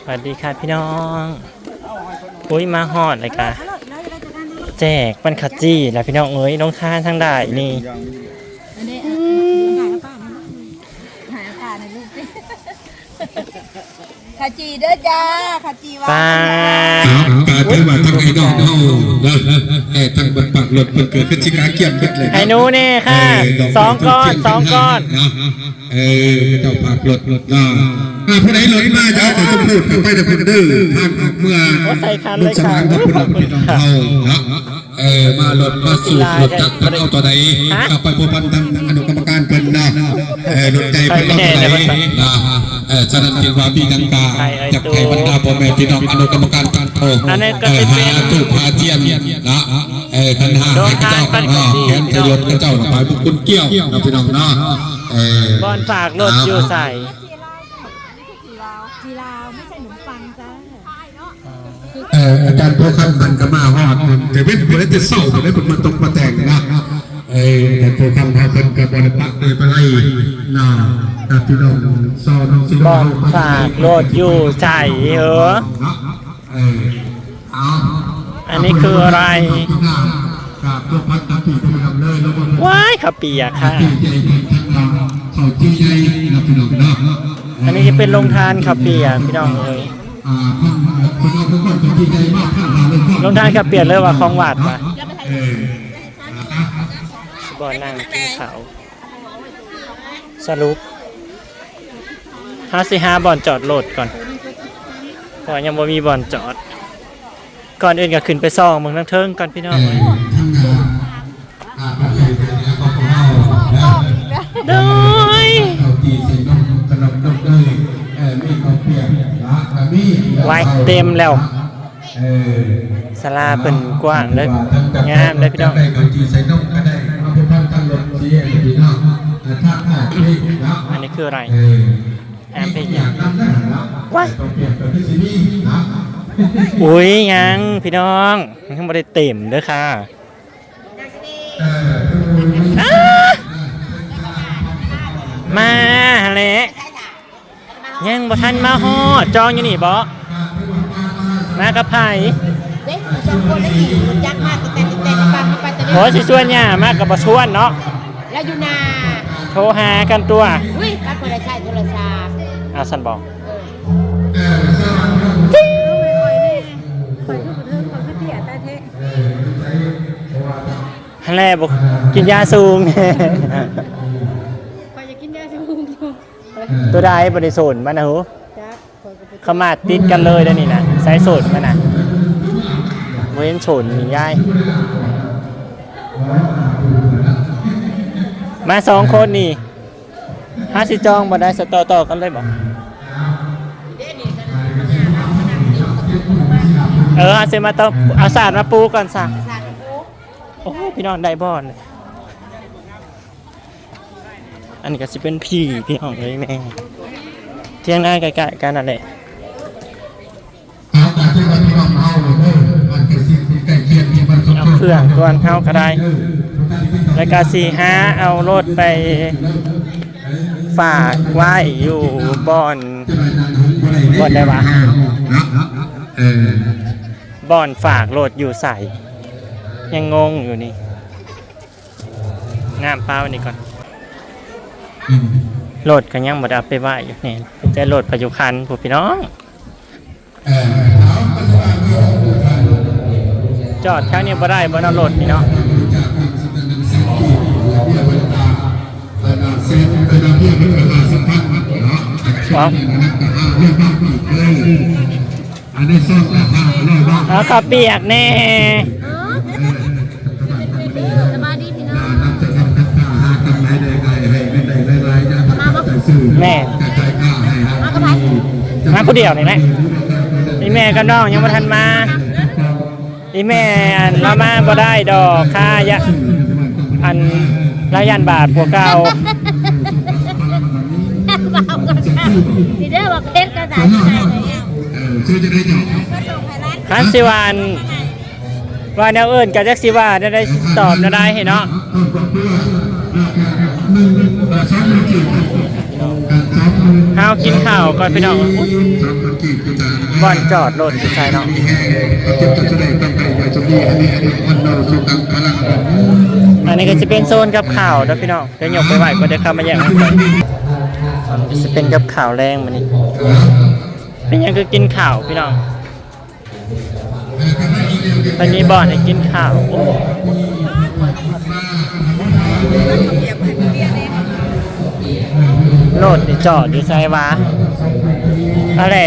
วัสดีค่ะพี่น้องอุ้ยมาฮอดเลยค่ะแจกปันขัดจี้แล้วพี่น้องเอ้ยน้องทานทั้งได้นี่ถ่ายอากาศในรูปสิขาจีเด้อจ้าขาจีว่าป้าการที่ว่าทั้งไอ้น้องเฮาทั้งบนปากหลดเกิดขึ้นชิกาเกียมขึ้นเลยไอ้หนูนี่ค่ะ2 ก้อนเจ้าปากหลดผู้ใดหลดมาจะขอสมพูดไปแต่เพิ่นดื้อทางเมื่อใส่คันเลยค่ะขอบคุณค่ะมาหลดมาสูบหลดจักกันเอาตัวใดกลับไปพบพันทางอนุกรรมการเพิ่นนะหลดใจเพิ่นเอาตัวใดนะฉะนั้นคิดว่าพี่ดังกาจากไทยบรรดาพ่อแม่พี่น้องอนุกรรมการการโทรหาตู้พาเทียมนะคันหาให้เจ้าแขนขยดเจ้าหมายบุคคลเกี้ยวนะพี่น้องเนาะบอลฝากรถอยู่ใส่จีลาวไม่ใช่ขนมปังจ้าอาจารย์พวกขั้นมันก็มาฮอดแต่เป็นคนที่เศร้าคนที่มันตกมาแต่งนะแต่พวกขั้นพาคนกับบอลปักเลยไปไล่นะพี่น้องซอน้องซิโนบอลฝากรถอยู่ใส่อันนี้คืออะไรว้ายขับเปียกค่ะอันนี้จะเป็นลงทานขับเปียกพี่น้องเลยลงทานขับเปียกเลยว่าคลองหวาดมาบอลนั่งกินเขาสรุป5 บอลจอดโหลดก่อนเพราะยังบ่มีบอลจอดก่อนอื่นก็ขึ้นไปซ่องเมืองทั้งเทิงก่อนพี่น้องโดยไว้เต็มแล้วศาลาเป็นกว้างเลยงามเลยพี่น้องอันนี้คืออะไรแอมเพย์ว้ายอุ้ยยังพี่น้องยังไม่ได้เต็มเด้อค่ะมาแหละยังบ่ทันมาฮอดจองอยู่นี่บ่มากับไผเด็กสองคนได้กี่จักมากแต่ปังไปแต่โหสิชวนย่ามากกับบ่ชวนเนาะแล้วอยู่นาโทรหากันตัวอุ้ยป้าคนละใช้โทรศัพท์สันบอกฮัลโหลบอกกินยาสูงคอยจะกินยาสูงตัวใดบริสุทธิ์มันนะฮูขมาติดกันเลยได้นี่นะสายสุดมันนะเว้นฉุนมีย่ายมา2 คนนี่50จองบ่ได้สต่อกันเลยบอกเอาเซมาต่อเอาศาสตร์มาปูก่อนซะโอ้พี่น้องได้บอลเลยอันนี้ก็จะเป็นพี่น้องเลยแม่เที่ยงหน้าใกล้ๆกันนั่นแหละเอาเครื่องก่อนเข้าก็ได้แล้วก็45เอารถไปฝากไว้อยู่บอนได้ปะบอนฝากรถอยู่ใส่ยังงงอยู่นี่งามเปล่านี่ก่อนรถก็ยังบ่ได้เอาไปไว้อยู่นี่แต่รถปัจจุบันพวกพี่น้องจอดแถวนี้บ่ได้บ่เอารถนี่เนาะเอาข้าวเปียกแน่สบายดีพี่น้องแม่มาผู้เดียวนี่แหละอีแม่กับน้องยังบ่ทันมาอีแม่เรามาบ่ได้ดอกค่ายะอันละยันบาทพวกเก่าทีเดียวบอกเพชรกระดาษคันสิวันว่าแนวอื่นกับจักสิว่าได้ตอบได้เห็นเนาะเฮากินข้าวก่อนพี่น้อง บ่อนจอดรถอยู่ใช่เนาะอันนี้ก็จะเป็นโซนกับข่าวนะพี่น้องเดี๋ยวยกไปไหวก็จะเข้ามาแย่งมันกันจะเป็นกับข่าวแรงมันนี่เป็นยังคือกินข่าวพี่น้องตอนนี้บ่อนให้กินข่าวโลดนี่จอดอยู่ไซวะอะไร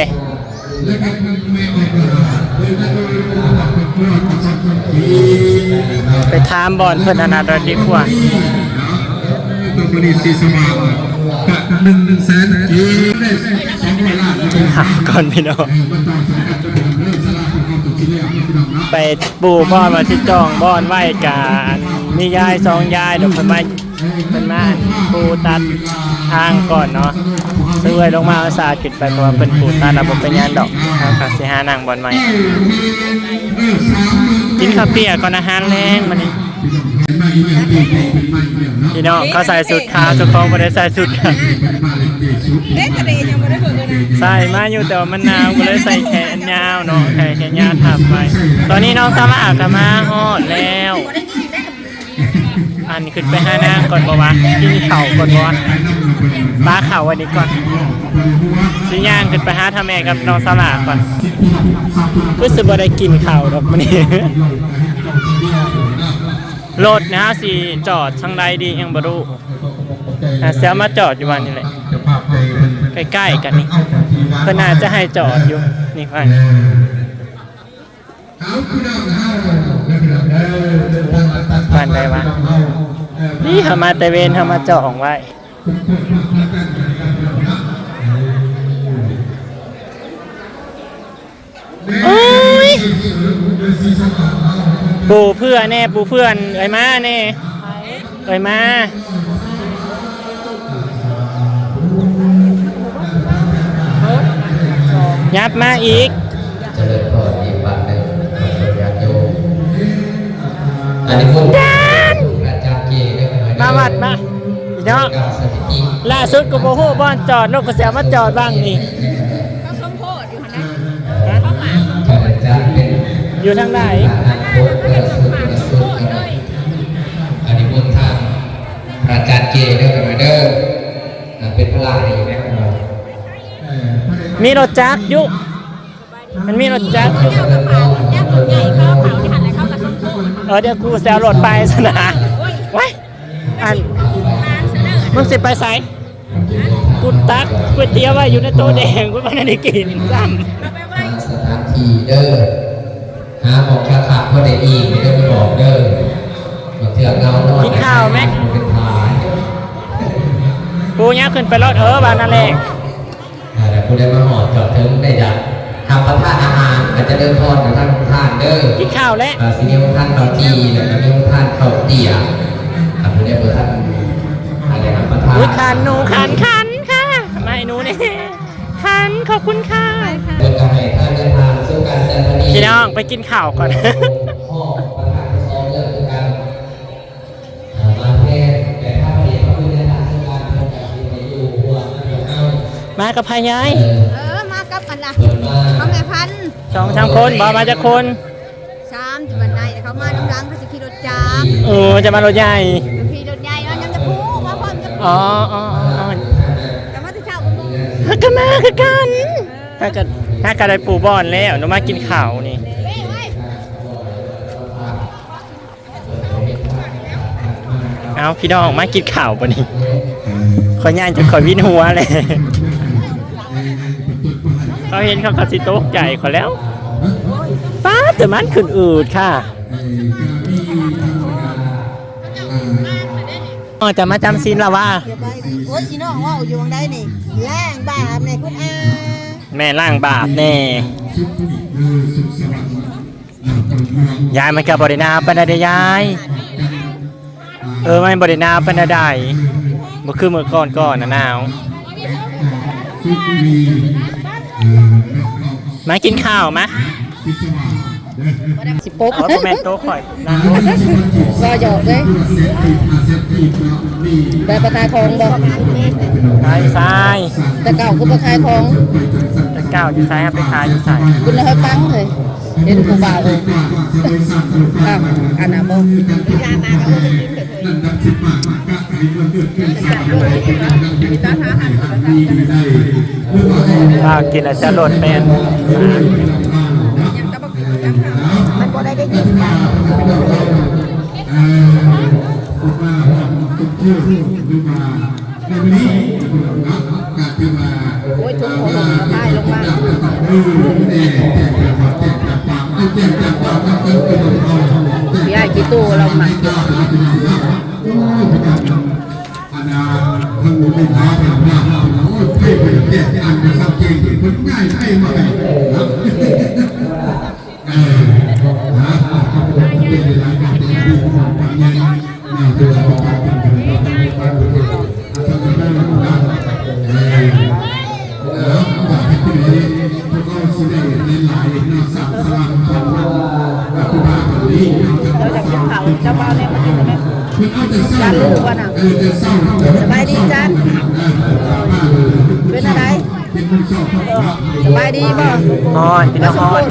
ไปถามบอลเพื่อนอนาดดีกว่ากินข่าวก่อนพี่น้องไปปูบอลมาที่จองบอลไหวกันมียาย2 ยายเดี๋ยวเป็นมาปูตัดทางก่อนเนาะซื้อไว้ลงมาเอาสาขึ้นไปเพราะว่าเป็นปูตัดระบบเป็นยานดอกทางคาสิหานางบอลใหม่กินข้าวเปียกก่อนอาหารแรงมันนี่พี่น้องเขาใส่สูทขาวเจ้าของไม่ได้ใส่สูทขาวใส่มาอยู่แต่ว่ามันหนาวก็เลยใส่แขนยาวเนาะแขนยาวทับไว้ตอนนี้น้องสลากก็มาฮอดแล้วอันขึ้นไปหานางก่อนบ่วะกินเข่าก่อนบ่วะปลาเข่าวันนี้ก่อนสิย่างขึ้นไปหาทำแม่กับน้องสลากก่อนก็สิบ่ได้กินเข่าดอกมันนี่รถนะฮะสิจอดทางใดดียังบ่รู้เสียมาจอดอยู่วันนี้เลยใกล้ๆกันนี่เพิ่นน่าจะให้จอดอยู่นี่ฟังบ้านใดวะนี่ทำมาแต่เวนทำมาจองไว้โอ้ยปูเพื่อนแน่ปูเพื่อนเอ้ยมาแน่เอ้ยมายับมาอีกเจริญพรอีกบัดหนึ่งญาติโยมอันนี้คุณอาจารย์เก๋ได้ไหม มาวัดมาพี่น้องล่าสุดกูโมโหบ้านจอดนกกระเสียมาจอดบ้างนี่เขาสมโพธิอยู่นะเขาหมา อาจารย์เป็น อยู่ทางไหน อันนี้คุณทางอาจารย์เก๋ได้ไหมเด้อเป็นพระลาดีนะครับ มีรถจักรอยู่มันมีรถจักรอยู่ เจ้ากระเป๋ายักษ์ใหญ่เขาเผาที่หันแล้วเขากระสมโพธิ เดี๋ยวกูแซวรถไปสนะไว้อันมึงสิไปไสกูตักก๋วยเตี๋ยวไว้อยู่ในโต๊ะแดงกูไม่ได้กินซ้ำ สถานที่เด้อหาของราคาก็ได้อีกไม่ได้ไปบอกเด้อเถื่อนเงากินข้าวไหมเป็นทาย กูเนี้ยขึ้นไปรถบ้านนั่นแหละแต่ผู้ได้มาหอดจอดถึงได้จากทำประทานอาหารอาจจะเดินพรกับท่านท่านเด้อกินข้าวแล้วซีเนียท่านเต่าจีแล้วก็มีท่านเต่าเตี่ยผู้ได้เปิดท่านอะไรนะประทานคันหนูคันค่ะไม่หนูเนี่ยคันขอบคุณค่ะ เดินกระไห้ท่านเดินทางสู่การแสดงพี่น้องไปกินข้าวก่อนพ่อประธานซ้อมเรื่องคือการมาเทศแต่ถ้าเรียนก็คือในทางสู่การเพื่อการที่จะอยู่หัวมากับพายายมากับอันน่ะเขาแม่พัน2 คนบอกมาจากคน3ที่บันไดเขามาน้ำล้างเขาจะขี่รถจักรจะมารถใหญ่ขี่รถใหญ่แล้วยังจะพูมาพร้อมจะพูแต่มาที่เช้าก็มาคือกันถ้ากันได้ปูบอลแล้วหนูมากินข้าวนี่เอาพี่น้องมากินข้าวปะนี่ขอย่างจนขอวินหัวเลยเขาเห็นเขากระสิโต๊ะใหญ่ขอแล้วป้าแต่มันขึ้นอืดค่ะจะมาจำศีลละว่าโอ้ยอีน้องว่าอยู่วงได้นี่ล่างบาปเนี่ยคุณอาแม่ล่างบาปแน่ยายมันกับบริณาปนใดยายมันบริณาปนใดเมื่อคืนเมื่อก่อนหนาวมากินข้าวมะสิปุ๊บแม่โต๊ะข่อยนั่งก็หยอกเลยได้ประทายของบ่ใช่แต่เก่าคือประทายของแต่ เก่าอยู่ไสครับไปขายอยู่ไส คุณเลยให้ฟังเลยเห็นผู้บ่าวอันน่ะบ่ยามาก็ถ้ากินอาจจะลดเป็น มันบ่ได้ยินกันโอ้ยทุกคนพายลงมาพี่ไอ้กี่ตู้เรามาเราจากเผาเจ้าบ่าวเนี่ยมากินไหมจานลูกวะน่ะสบายดีจันเป็นอะไรสบายดีบ่ ฮอนพี่น้องฮอน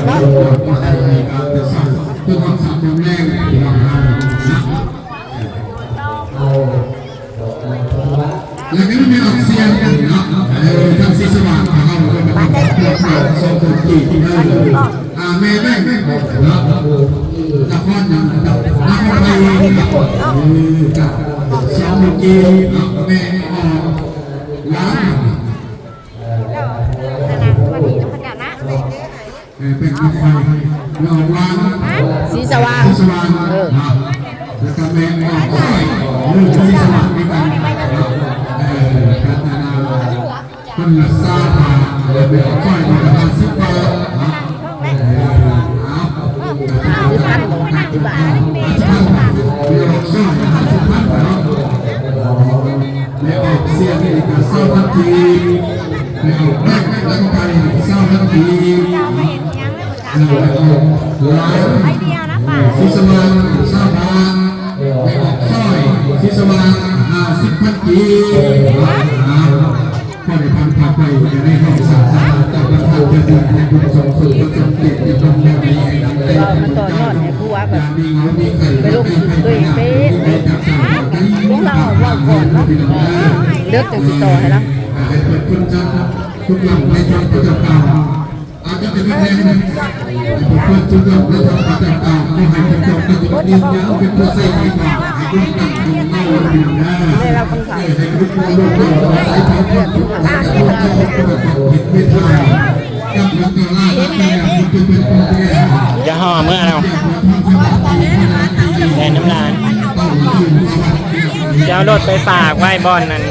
แล้วก็มีออกเสียงเนาะทางสีสว่างของเราเป็นสองคนจีที่ได้แม่เนาะนครนครไทยกับสองคนจีแม่ออกล้างเป็นคนไทยเราล้าง สีสว่าง สีสว่างแล้วก็แม่ออกสอยสีสว่างนี่กันคนละซาบาเลยไปเอาก้อยมาประมาณ10 บาทคือพันบ่50 บาท ไม่ออกเสียงนี่ก็เศร้าทันทีไม่ออกแรกแล้วก็ไปเศร้าทันทีไม่ออกล้างที่สว่างเศร้าบานไม่ออกสร้อยที่สว่าง50 พันทีก็ได้พันพาไปจะได้เข้าสาสาเจ้าประธานจะเดินในบุญสงฆ์สุขประสบเด็จจะต้องได้ในไอ้ดำเต้นมันต่อยอดให้ผู้ว่าแบบไปลงตัวเองเป็นพวกเราว่าก่อนเนาะเลือกจังสิต่อให้แล้ว ให้เปิดคุณจันทุกหลังในทางประจักษ์เก่าอาจจะเป็นแรงนะเปิดทุกหลังในทางประจักษ์เก่าก็ให้เป็นจบกันอยู่ดีนะเป็นตัวเสกดีกว่าให้คุณตั้งคุณเล่าดีนะให้คุณผู้ลงตัวใส่ทางคนทุกคนจะต้องเห็นไม่ได้กับเรื่องตัวล่าสุดเนี่ยมันจะเป็นตัวแทน จะห่อเมื่อเราแดนน้ำลานจะเอารถไปฝากไว้บอนนั้น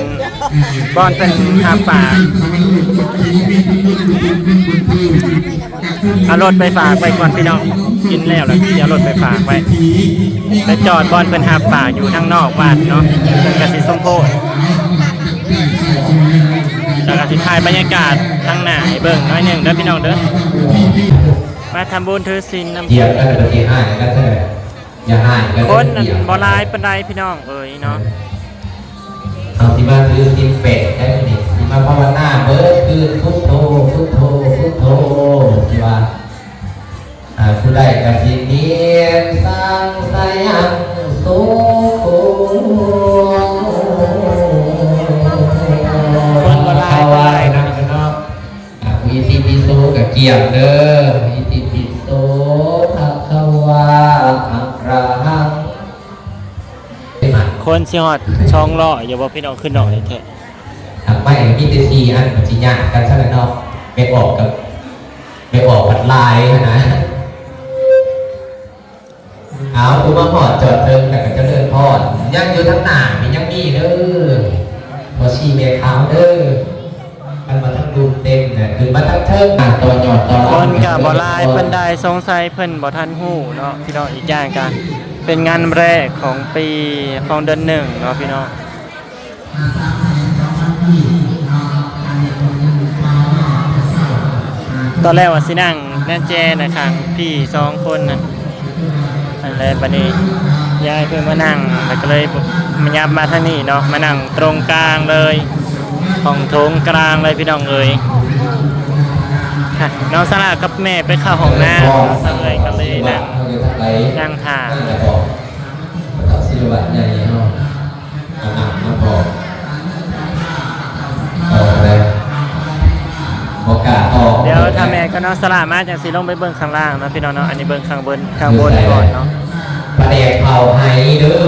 บอนเป็นหาฝากเอารถไปฝากไว้ก่อนพี่น้องกินแล้วแล้วจะเอารถไปฝากไว้ไปจอดบอนเป็นหาฝากอยู่ทางนอกวัดเนาะเป็นกสิสมโพธิแล้วก็สิถ่ายบรรยากาศทางหน้าให้เบิ่งน้อยหนึ่งเด้อพี่น้องเด้อมาทำบุญถือศีลนำ เหยียบกันเป็นที่ห้ากันเถอะอย่าห้ายกัน คนบ่ลายปานใดพี่น้องเอ้ยเนาะ เอาที่มาคือสิบเป็ดได้ไหมนี่ที่มาภาวนาเบิร์ดคือพุทโธพุทโธพุทโธที่ว่าผู้ใดกสิเนียนสร้างสายังสุขคนบ่ลายปานใดนะ อิติปิโสกับเกียรติเด้ออิติปิโสภะคะวะอะระหัง คนสิฮอดช่องล้ออย่าบอกพี่น้องขึ้นหน่อยเถอะ ไม่มีแต่4 อันมันสิยากกันซะแล้วเนาะไปออกบัดลายนะเอาคุณมาหอดจอดเติมแต่ก็จะเดินพอดยังอยู่ทั้งหน้ามันยังมีเด้อพอชีเมฆขาวเด้อมันมาทั้งดูเต็มเนี่ยคือมาทั้งเทิงต่อยอดต่อ คนก็บ่ลายปานใดสงสัยเพิ่นบ่ทันฮู้เนาะพี่น้องอีกอย่างกันเป็นงานแรกของปีของเดือน1เนาะพี่น้องตอนแรกว่าสินั่งแน่แจ้นะข้างพี่2คนนั่นอันแรกบัดนี้ยายเพิ่นมานั่งแล้วก็เลยมายับมาทางนี้เนาะมานั่งตรงกลางเลยห้องโถงกลางเลยพี่น้องเอ้ย ค่ะน้องสลากับแม่ไปเข้าห้องน้ำสักเลยก็เลยนั่งทาน ศิลปะใหญ่เนาะอาบน้ำบอกอะไรบอกกาออก เดี๋ยวถ้าแม่ก็น้องสลามาจากสีลงไปเบิ่งข้างล่างนะพี่น้องเนาะอันนี้เบิ่งข้างบนก่อนเนาะ ประเดกเผาไห้เด้อ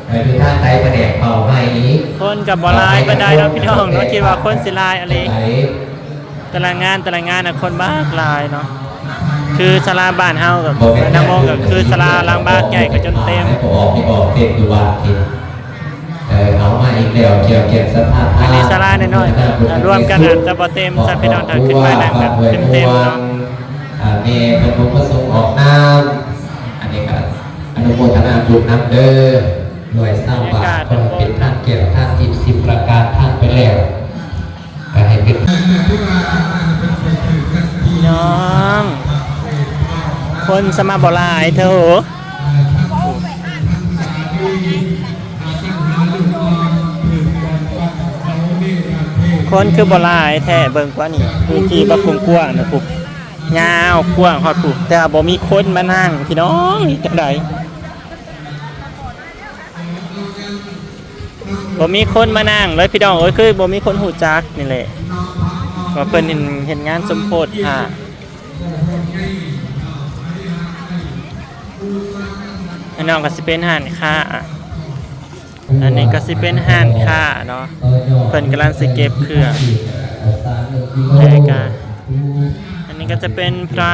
ไปดูท่านใดประเดกเผาไห้นี้ คนกับบอลายก็ได้แล้วพี่น้องเนาะคิดว่าคนสิลายอะไรแต่ละงานน่ะคนบ้ากลายเนาะคือศาลาบ้านเฮากับนางมงก็คือศาลาล้างบ้านใหญ่ก็จนเต็ม ออกเต็มอยู่วันทีเอามาอีกแล้วเกี่ยวสภาพ อันนี้ศาลาน้อยๆรวมกันอาจจะบ่เต็มสักพี่น้องถ้าขึ้นมานั่งแบบเต็มๆเนาะ เมย์เป็นผู้ประสงค์ออกน้ำอันนี้ก็อนุโมทนาบุญน้ำเด้อหน่วยสร้างบาตรเป็นท่านเกี่ยวท่านที่10ประการท่านไปแล้วก็ให้เป็น พี่น้องคนสมาบ่หลายเถอะคนคือบ่หลายแท้เบิ่งกว่านี่พื้นที่บ่กว้างๆนะปุ๊บยาวกว้างฮอดปุ๊บแต่ว่าบ่มีคนมานั่งพี่น้องนี่จังไดบ่มีคนมานั่งเลยพี่น้องเอ้ยคือบ่มีคนหูจักนี่แหละว่าเพิ่นเห็นงานสมโพธิค่ะอันน้องก็สิเป็นห้านค้าอันนี้ก็สิเป็นห้านค้าเนาะเพิ่นกำลังสิเก็บเครื่องแล้วก็อันนี้ก็จะเป็นพระ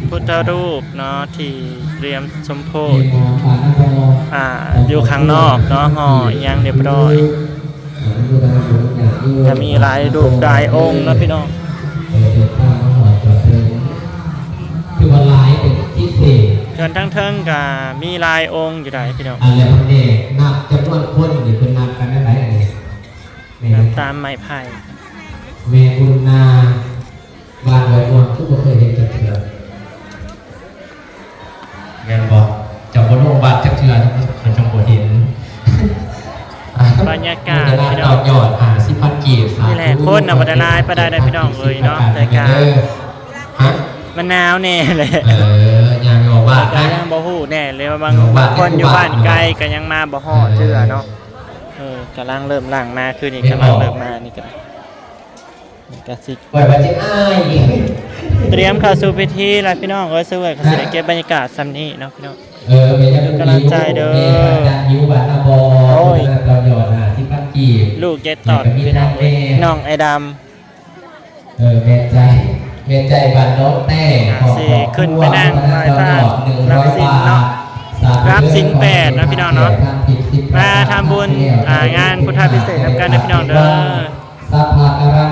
พุทธรูปเนาะที่เตรียมสมโพธิอยู่ข้างนอกเนาะห่ออีหยังเรียบร้อยจะมีหลายรูปหลายองค์เนาะพี่น้อง คือว่าลายเป็นพิเศษ เชิญทั้งเทิงกับมีลายองค์อยู่ไหนพี่น้อง อะไรพวกนี้นับจำนวนคนหรือเป็นนับกันได้ไหมเนี่ย ตามไม้ไผ่ เมบุญนาบางไว้วันทุกคนเคยเห็นจักเทือเรียนบอกจากบนโลกบาทจักเทือคนจังหวัดเห็น บรรยากาศ พี่ พี่ น้ น้ อ อง ง ยอด50,000 กีบ นี่แหละโคตรนำบัตรลายไปได้พี่น้องเลยเนาะแต่การ ฮะ มันหนาวแน่เลย ยังบอกว่า ก็ยังบ่ฮู้แน่เลยว่าบางคนอยู่บ้านไกลก็ยังมาบ่ฮอดเทื่อเนาะกำลังเริ่มหลังมาคือนี่กำลังเริ่มมานี่ก็นี่ก็สิ ปล่อยไปจิ้อ้าย เตรียมเข้าสู่พิธีแล้วพี่น้องสวยก็สิได้เก็บบรรยากาศซ้ำนี้เนาะพี่น้อง กำลังใจเด้อยูบานาบอเราหยอด50,000 กีบ ลูกเจ็ดตอดพี่น้องน้องไอ้ดำ เมนใจบันโนแต้ขึ้นไปนั่งลอยฟ้ารับสินเนาะรับสิน8นะพี่น้องเนาะมาทำบุญงานพุทธพิเศษนำกันนะพี่น้องเด้อ สัพพะ